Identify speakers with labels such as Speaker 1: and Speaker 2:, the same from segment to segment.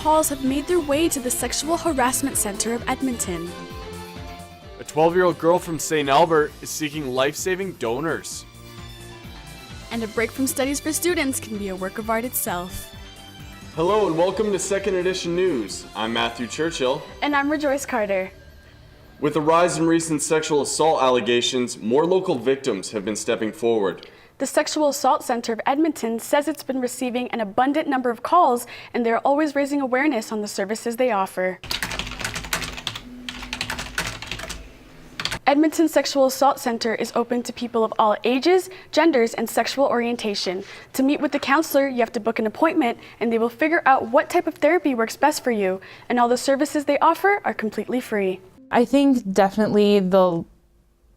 Speaker 1: calls have made their way to the Sexual Harassment Center of Edmonton.
Speaker 2: A 12-year-old girl from St. Albert is seeking life-saving donors.
Speaker 1: And a break from studies for students can be a work of art itself.
Speaker 2: Hello and welcome to Second Edition News. I'm Matthew Churchill.
Speaker 1: And I'm Rejoice Carter.
Speaker 2: With the rise in recent sexual assault allegations, more local victims have been stepping forward.
Speaker 1: The Sexual Assault Center of Edmonton says it's been receiving an abundant number of calls, and they're always raising awareness on the services they offer. Edmonton Sexual Assault Center is open to people of all ages, genders, and sexual orientation. To meet with the counselor, you have to book an appointment, and they will figure out what type of therapy works best for you, and all the services they offer are completely free.
Speaker 3: I think definitely the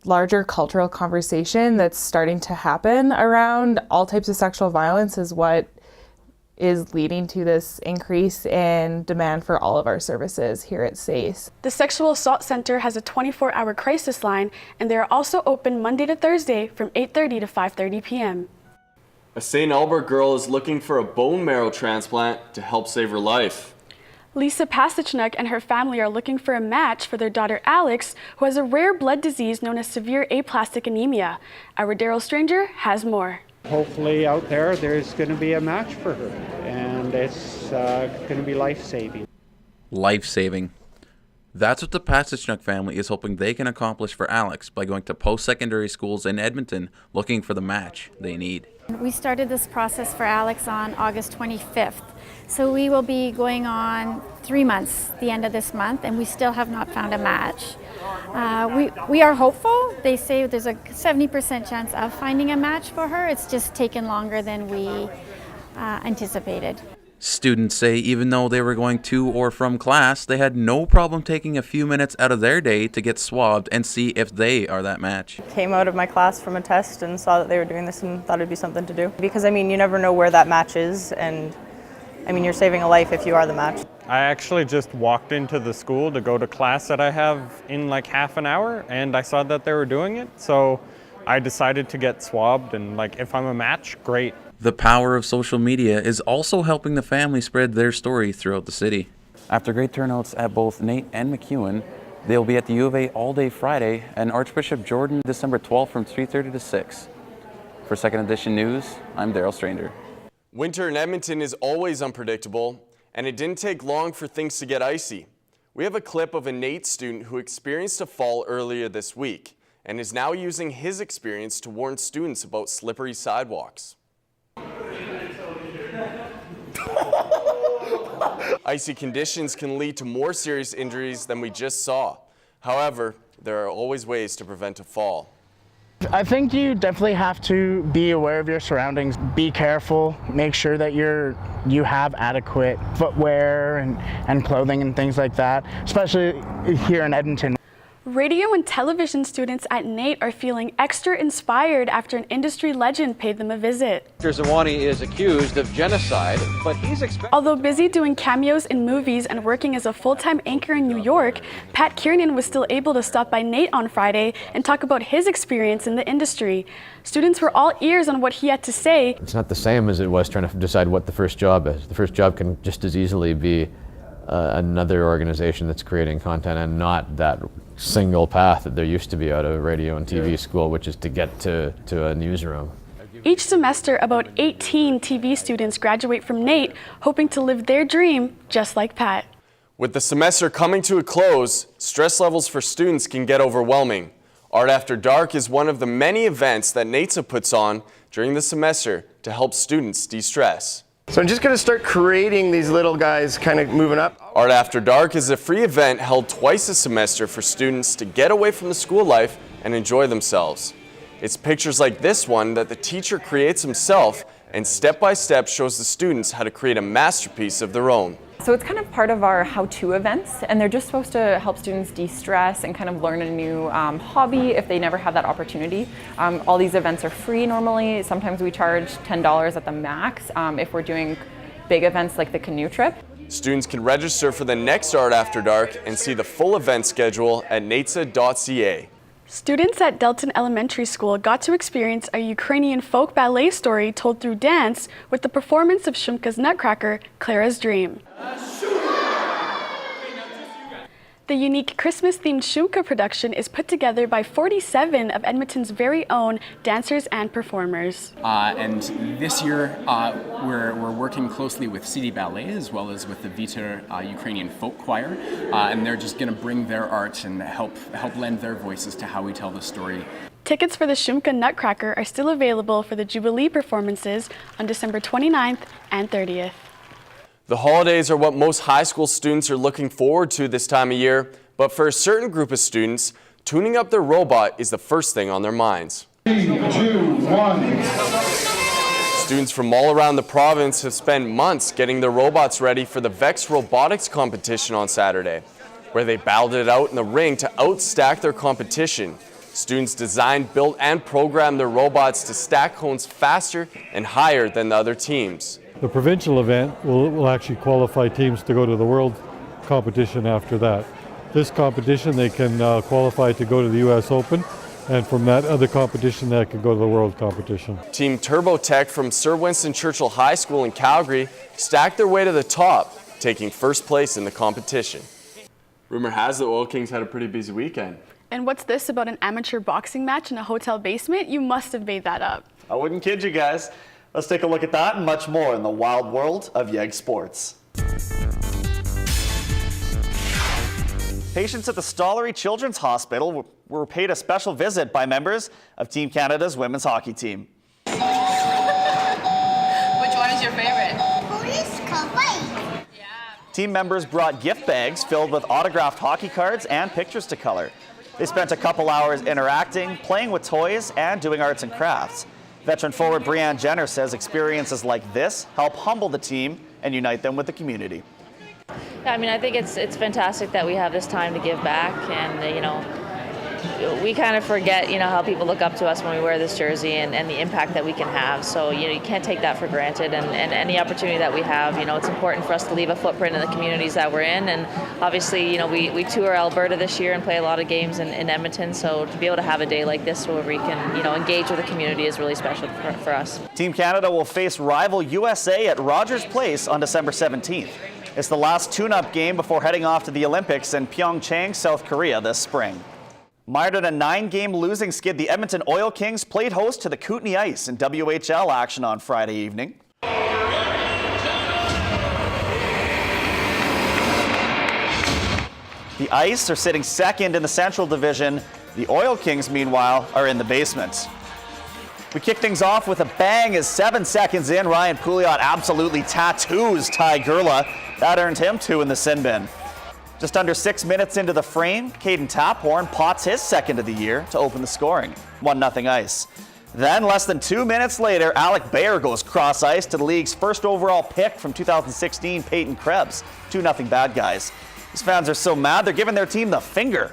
Speaker 3: larger cultural conversation that's starting to happen around all types of sexual violence is what is leading to this increase in demand for all of our services here at SACE.
Speaker 1: The Sexual Assault Center has a 24-hour crisis line, and they are also open Monday to Thursday from 8:30 to 5:30 p.m.
Speaker 2: A St. Albert girl is looking for a bone marrow transplant to help save her life.
Speaker 1: Lisa Pasichnuk and her family are looking for a match for their daughter Alex, who has a rare blood disease known as severe aplastic anemia. Our Daryl Stranger has more.
Speaker 4: Hopefully out there's going to be a match for her, and it's going to be life-saving.
Speaker 5: Life-saving. That's what the Pasichnuk family is hoping they can accomplish for Alex by going to post-secondary schools in Edmonton looking for the match they need.
Speaker 6: We started this process for Alex on August 25th. So we will be going on 3 months, the end of this month, and we still have not found a match. We are hopeful. They say there's a 70% chance of finding a match for her. It's just taken longer than we anticipated.
Speaker 5: Students say even though they were going to or from class, they had no problem taking a few minutes out of their day to get swabbed and see if they are that match.
Speaker 7: Came out of my class from a test and saw that they were doing this and thought it'd be something to do. Because, I mean, you never know where that match is, and I mean, you're saving a life if you are the match.
Speaker 8: I actually just walked into the school to go to class that I have in like half an hour, and I saw that they were doing it, so I decided to get swabbed, and like if I'm a match, great.
Speaker 5: The power of social media is also helping the family spread their story throughout the city. After great turnouts at both NAIT and MacEwan, they'll be at the U of A all day Friday and Archbishop Jordan December 12th from 3:30 to 6. For Second Edition News, I'm Daryl Stranger.
Speaker 2: Winter in Edmonton is always unpredictable, and it didn't take long for things to get icy. We have a clip of a NAIT student who experienced a fall earlier this week and is now using his experience to warn students about slippery sidewalks. Icy conditions can lead to more serious injuries than we just saw. However, there are always ways to prevent a fall.
Speaker 9: I think you definitely have to be aware of your surroundings. Be careful. Make sure that you have adequate footwear and clothing and things like that, especially here in Edmonton.
Speaker 1: Radio and television students at NAIT are feeling extra inspired after an industry legend paid them a visit.
Speaker 10: Dr. Zawani is accused of genocide, but he's
Speaker 1: Although busy doing cameos in movies and working as a full-time anchor in New York, Pat Kiernan was still able to stop by NAIT on Friday and talk about his experience in the industry. Students were all ears on what he had to say.
Speaker 11: It's not the same as it was trying to decide what the first job is. The first job can just as easily be another organization that's creating content and not that single path that there used to be out of radio and TV school, which is to get to a newsroom.
Speaker 1: Each semester, about 18 TV students graduate from NAIT, hoping to live their dream just like Pat.
Speaker 2: With the semester coming to a close, stress levels for students can get overwhelming. Art After Dark is one of the many events that NAITSA puts on during the semester to help students de-stress.
Speaker 12: So I'm just going to start creating these little guys kind of moving up.
Speaker 2: Art After Dark is a free event held twice a semester for students to get away from the school life and enjoy themselves. It's pictures like this one that the teacher creates himself and step by step shows the students how to create a masterpiece of their own.
Speaker 13: So it's kind of part of our how-to events, and they're just supposed to help students de-stress and kind of learn a new hobby if they never have that opportunity. All these events are free normally. Sometimes we charge $10 at the max if we're doing big events like the canoe trip.
Speaker 2: Students can register for the next Art After Dark and see the full event schedule at naitsa.ca.
Speaker 1: Students at Delton Elementary School got to experience a Ukrainian folk ballet story told through dance with the performance of Shumka's Nutcracker, Clara's Dream. The unique Christmas-themed Shumka production is put together by 47 of Edmonton's very own dancers and performers.
Speaker 14: And this year, we're working closely with City Ballet as well as with the Vita Ukrainian Folk Choir, and they're just going to bring their art and help lend their voices to how we tell the story.
Speaker 1: Tickets for the Shumka Nutcracker are still available for the Jubilee performances on December 29th and 30th.
Speaker 2: The holidays are what most high school students are looking forward to this time of year, but for a certain group of students, tuning up their robot is the first thing on their minds.
Speaker 15: 3, 2, 1.
Speaker 2: Students from all around the province have spent months getting their robots ready for the VEX robotics competition on Saturday, where they battled it out in the ring to outstack their competition. Students designed, built, and programmed their robots to stack cones faster and higher than the other teams.
Speaker 16: The provincial event will actually qualify teams to go to the world competition after that. This competition, they can qualify to go to the U.S. Open, and from that other competition, they can go to the world competition.
Speaker 2: Team TurboTech from Sir Winston Churchill High School in Calgary stacked their way to the top, taking first place in the competition. Rumor has it the Oil Kings had a pretty busy weekend.
Speaker 1: And what's this about an amateur boxing match in a hotel basement? You must have made that up.
Speaker 17: I wouldn't kid you guys. Let's take a look at that and much more in the wild world of YEG Sports. Patients at the Stollery Children's Hospital were paid a special visit by members of Team Canada's women's hockey team.
Speaker 18: Which one is your favorite? Police Cowboy.
Speaker 17: Team members brought gift bags filled with autographed hockey cards and pictures to color. They spent a couple hours interacting, playing with toys, and doing arts and crafts. Veteran forward Brianne Jenner says experiences like this help humble the team and unite them with the community.
Speaker 19: Yeah, I mean, I think it's fantastic that we have this time to give back, and we kind of forget, how people look up to us when we wear this jersey and the impact that we can have. So, you can't take that for granted, and any opportunity that we have, it's important for us to leave a footprint in the communities that we're in. And obviously, we tour Alberta this year and play a lot of games in Edmonton. So to be able to have a day like this where we can, engage with the community is really special for us.
Speaker 17: Team Canada will face rival USA at Rogers Place on December 17th. It's the last tune-up game before heading off to the Olympics in Pyeongchang, South Korea this spring. Mired in a 9-game losing skid, the Edmonton Oil Kings played host to the Kootenay Ice in WHL action on Friday evening. The Ice are sitting second in the Central Division. The Oil Kings, meanwhile, are in the basement. We kick things off with a bang as 7 seconds in, Ryan Pouliot absolutely tattoos Ty Gurla. That earned him 2 in the sin bin. Just under 6 minutes into the frame, Caden Taphorn pots his second of the year to open the scoring. 1-0 Ice. Then, less than 2 minutes later, Alec Baer goes cross ice to the league's first overall pick from 2016, Peyton Krebs. 2-0 Bad Guys. These fans are so mad, they're giving their team the finger.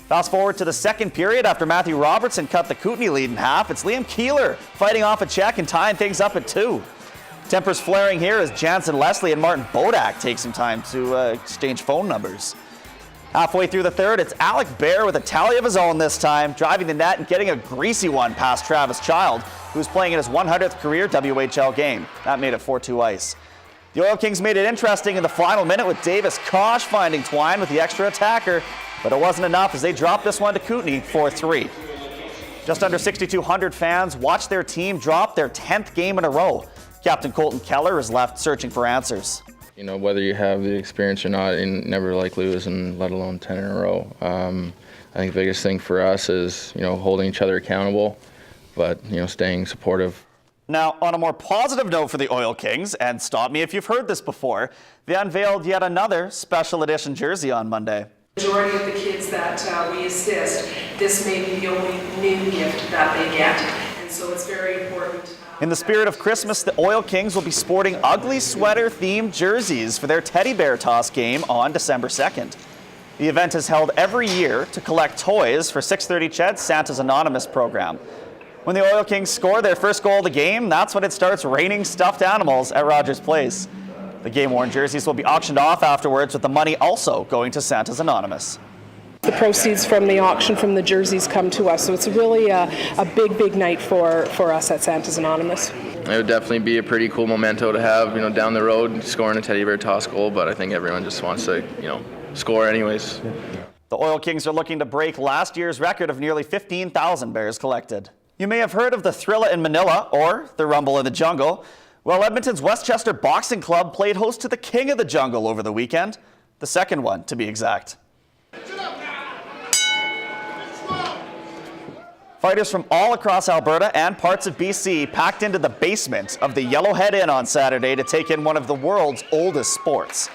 Speaker 17: Fast forward to the second period after Matthew Robertson cut the Kootenay lead in half. It's Liam Keeler fighting off a check and tying things up at 2. Tempers flaring here as Jansen Leslie and Martin Bodak take some time to exchange phone numbers. Halfway through the third, it's Alec Baer with a tally of his own this time, driving the net and getting a greasy one past Travis Child, who's playing in his 100th career WHL game. That made it 4-2 Ice. The Oil Kings made it interesting in the final minute with Davis Kosh finding Twine with the extra attacker, but it wasn't enough as they dropped this one to Kootenay 4-3. Just under 6,200 fans watched their team drop their 10th game in a row. Captain Colton Keller is left searching for answers.
Speaker 20: Whether you have the experience or not, you never like losing, let alone 10 in a row. I think the biggest thing for us is, holding each other accountable, but, staying supportive.
Speaker 17: Now, on a more positive note for the Oil Kings, and stop me if you've heard this before, they unveiled yet another special edition jersey on Monday.
Speaker 21: Majority of the kids that we assist, this may be the only new gift that they get, and so it's very important.
Speaker 17: In the spirit of Christmas, the Oil Kings will be sporting ugly sweater-themed jerseys for their teddy bear toss game on December 2nd. The event is held every year to collect toys for 630 Chet's Santa's Anonymous program. When the Oil Kings score their first goal of the game, that's when it starts raining stuffed animals at Rogers Place. The game-worn jerseys will be auctioned off afterwards, with the money also going to Santa's Anonymous.
Speaker 21: The proceeds from the auction from the jerseys come to us, so it's really a big night for us at Santa's Anonymous.
Speaker 20: It would definitely be a pretty cool memento to have, down the road, scoring a teddy bear toss goal, but I think everyone just wants to,
Speaker 12: score anyways.
Speaker 17: The Oil Kings are looking to break last year's record of nearly 15,000 bears collected. You may have heard of the Thrilla in Manila or the Rumble in the Jungle. Well, Edmonton's Westchester Boxing Club played host to the King of the Jungle over the weekend, the second one to be exact. Fighters from all across Alberta and parts of BC packed into the basement of the Yellowhead Inn on Saturday to take in one of the world's oldest sports.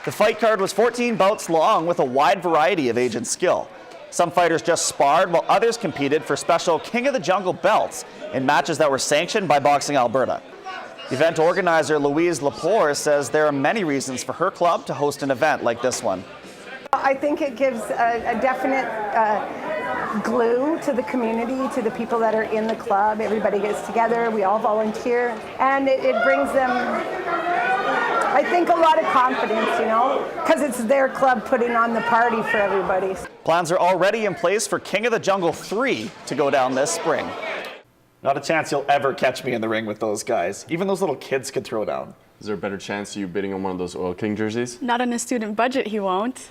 Speaker 17: The fight card was 14 bouts long with a wide variety of age and skill. Some fighters just sparred while others competed for special King of the Jungle belts in matches that were sanctioned by Boxing Alberta. Event organizer Louise Lepore says there are many reasons for her club to host an event like this one.
Speaker 3: I think it gives a definite glue to the community, to the people that are in the club. Everybody gets together, we all volunteer, and it brings them, I think, a lot of confidence, you know, because it's their club putting on the party for everybody.
Speaker 17: Plans are already in place for King of the Jungle 3 to go down this spring. Not a chance you'll ever catch me in the ring with those guys. Even those little kids could throw down.
Speaker 2: Is there a better chance of you bidding on one of those Oil King jerseys?
Speaker 1: Not on a student budget, he won't.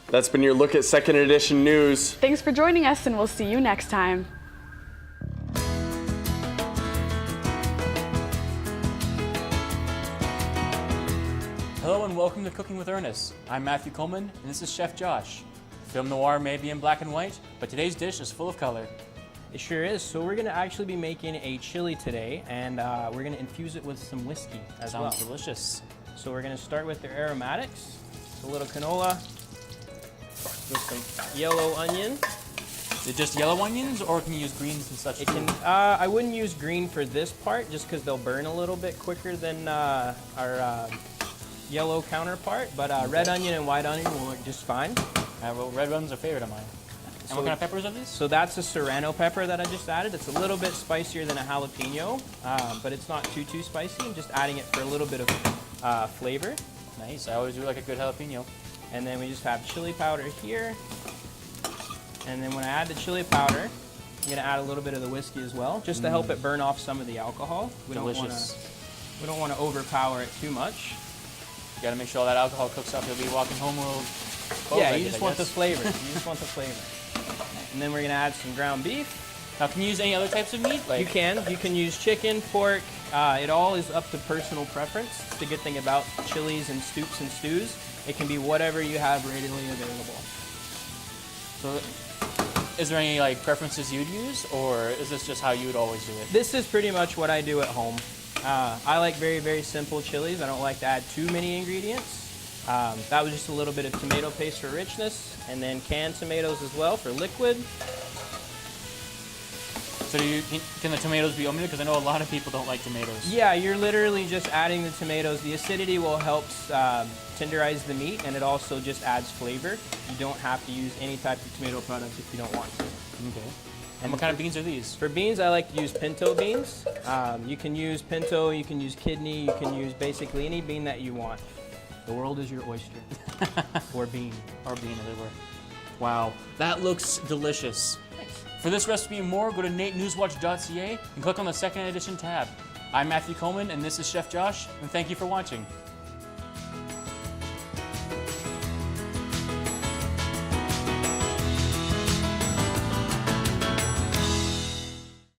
Speaker 2: That's been your look at Second Edition News.
Speaker 1: Thanks for joining us, and we'll see you next time.
Speaker 22: Hello and welcome to Cooking with Ernest. I'm Matthew Coleman, and this is Chef Josh. Film noir may be in black and white, but today's dish is full of color.
Speaker 23: It sure is. So we're going to actually be making a chili today, and we're going to infuse it with some whiskey as well.
Speaker 22: Sounds delicious.
Speaker 23: So we're going to start with the aromatics, a little canola, with some yellow onion.
Speaker 22: Is it just yellow onions, or can you use greens and such?
Speaker 23: It can. I wouldn't use green for this part, just because they'll burn a little bit quicker than our yellow counterpart. But red onion and white onion will work just fine.
Speaker 22: Well, red one's a favorite of mine. And what kind of peppers are these?
Speaker 23: So that's a serrano pepper that I just added. It's a little bit spicier than a jalapeno, but it's not too spicy. I'm just adding it for a little bit of flavor.
Speaker 22: Nice. I always do like a good jalapeno.
Speaker 23: And then we just have chili powder here. And then when I add the chili powder, I'm going to add a little bit of the whiskey as well, just to help it burn off some of the alcohol. We don't want to overpower it too much.
Speaker 22: You got to make sure all that alcohol cooks up. You'll be walking home a little cold.
Speaker 23: Yeah, you just want the flavor. You just want the flavor. And then we're going to add some ground beef.
Speaker 22: Now, can you use any other types of meat?
Speaker 23: You can. You can use chicken, pork. It all is up to personal preference. The good thing about chilies and soups and stews, it can be whatever you have readily available.
Speaker 22: So, is there any preferences you'd use, or is this just how you would always do it?
Speaker 23: This is pretty much what I do at home. I like very, very simple chilies. I don't like to add too many ingredients. That was just a little bit of tomato paste for richness, and then canned tomatoes as well for liquid.
Speaker 22: So can the tomatoes be omitted? Because I know a lot of people don't like tomatoes.
Speaker 23: Yeah, you're literally just adding the tomatoes. The acidity will help tenderize the meat, and it also just adds flavor. You don't have to use any type of tomato product if you don't want to.
Speaker 22: Okay. And what kind of beans are these?
Speaker 23: For beans, I like to use pinto beans. You can use pinto, you can use kidney, you can use basically any bean that you want. The world is your oyster. Or bean.
Speaker 22: Or bean everywhere. Wow, that looks delicious. For this recipe and more, go to naitnewswatch.ca and click on the Second Edition tab. I'm Matthew Coleman, and this is Chef Josh, and thank you for watching.